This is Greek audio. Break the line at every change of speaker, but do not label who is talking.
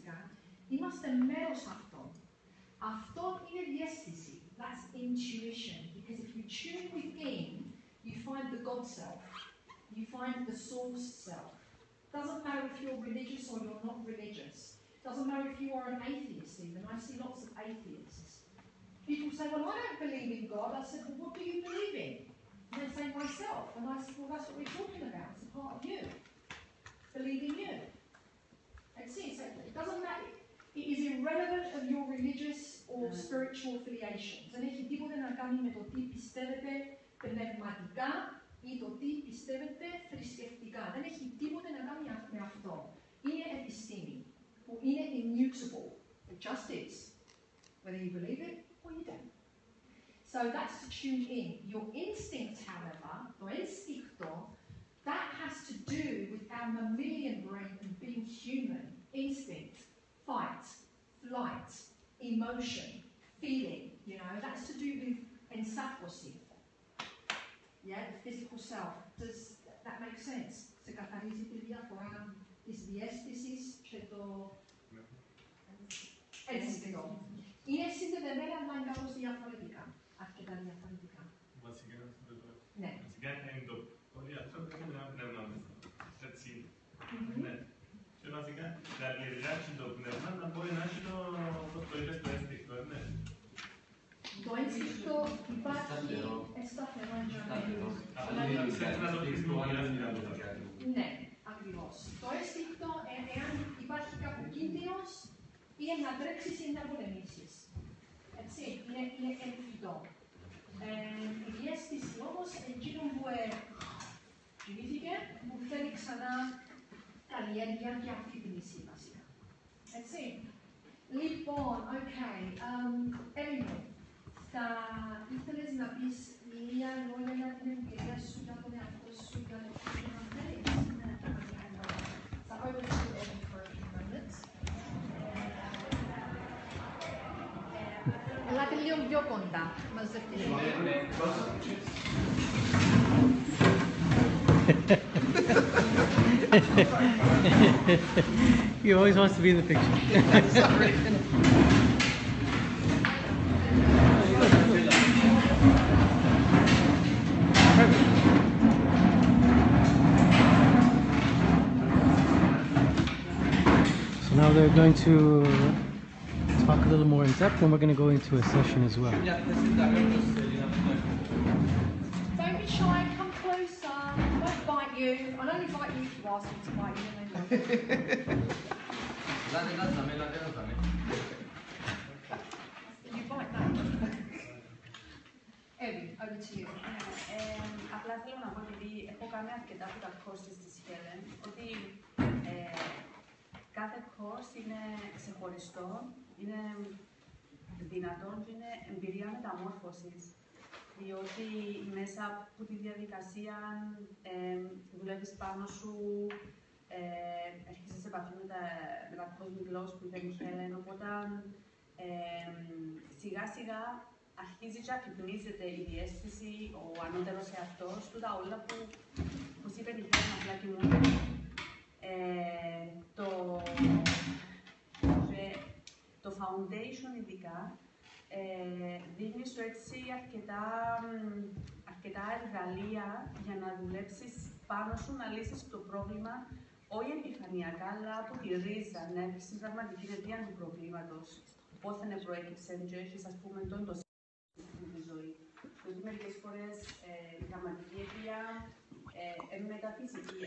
μεταφυσικά, είμαστε μέρος αυτών. Αυτό είναι διαίσθηση. That's intuition. Because if you tune within, you find the God self. You find the source self. Doesn't matter if you're religious or you're not religious. Doesn't matter if you are an atheist even. I see lots of atheists. People say, well, I don't believe in God. I said, well, what do you believe in? And they say, myself. And I said, well, that's what we're talking about. It's a part of you. Believe in you. That's it. So it doesn't matter. It is irrelevant of your religious or spiritual affiliations. Δεν έχει τίποτα να κάνει με το τι πιστεύετε πνευματικά ή το τι πιστεύετε θρησκευτικά. Δεν έχει τίποτα να κάνει με αυτό. Είναι επιστήμη που είναι immutable. It just is. Whether you believe it or you don't. So that's to tune in. Your instinct, however, το ένστικτο, that has to do with our mammalian brain and being human. Instinct, fight, flight, emotion, feeling, you know, that's to do with encephalopathy. Yeah, the physical self. Does that make sense? Σε καθαρίζει τη διαφορά της διαίσθησης και το ένστικτο. Είναι συνδεδεμένα, αλλά είναι κάπως διαφορετικά. Αρκετά διαφορετικά.
Βασικά είναι αυτό το πρώτο.
Ναι.
Βασικά είναι το όλοι οι άνθρωποι έχουν ένα πνεύμα μέσα. Έτσι. Ναι. Και βασικά καλλιεργά το πνεύμα να μπορεί να έχει το είπες το ένστικτο, ναι.
Το ένστικτο υπάρχει σταθερό εγγραμμένο.
Να το χρησιμοποιήσει για το κάτι.
Ναι, ακριβώς. Το ένστικτο, εάν υπάρχει κάπου κίνδυνος, ή να τρέξεις ή να πολεμήσεις. Έτσι, είναι εμφυτό. Η διαίσθηση όμως, εκείνο που κινήθηκε, μου θέλει ξανά καλλιέργεια και αφύπνιση βασικά. Έτσι. Λοιπόν, Έλληνο, θα ήθελες να πεις μία λόγια για την εμπειρία σου, για τον εαυτό σου, για το τι να θέλεις. Θα πω το σου Έλληνο for a few moments. Ελάτε λίγο πιο κοντά, μαζευτείτε.
He always wants to be in the picture.
Sorry.
So now they're going to talk a little more in depth, and we're going to go into a session as well.
Don't be shy, come closer. Don't bite you. I'll only bite you if you ask me to bite you. You bite that. Evie, over to you.
Απλά θέλω να πω, επειδή έχω κάνει αρκετά από τα courses της Helen, ότι κάθε course είναι ξεχωριστό, είναι δυνατόν και είναι εμπειρία μεταμόρφωσης. Διότι μέσα από τη διαδικασία δουλεύεις πάνω σου, έρχεσαι σε επαφή με τα cosmic laws που είπε η Helen, οπότε σιγά σιγά αρχίζει και αφυπνίζεται η διαίσθηση, ο ανώτερος εαυτός, τούτα όλα που, όπως είπε η Helen, απλά κοιμούνται. Το foundation ειδικά δίνει σου έτσι αρκετά εργαλεία για να δουλέψεις πάνω σου, να λύσεις το πρόβλημα, όχι επιφανειακά, αλλά από τη ρίζα, να έχεις την πραγματική αιτία του προβλήματος. Πόθεν προέκυψε και έχεις, ας πούμε, το στην τη ζωή. Γιατί μερικές φορές η πραγματική αιτία είναι μεταφυσική,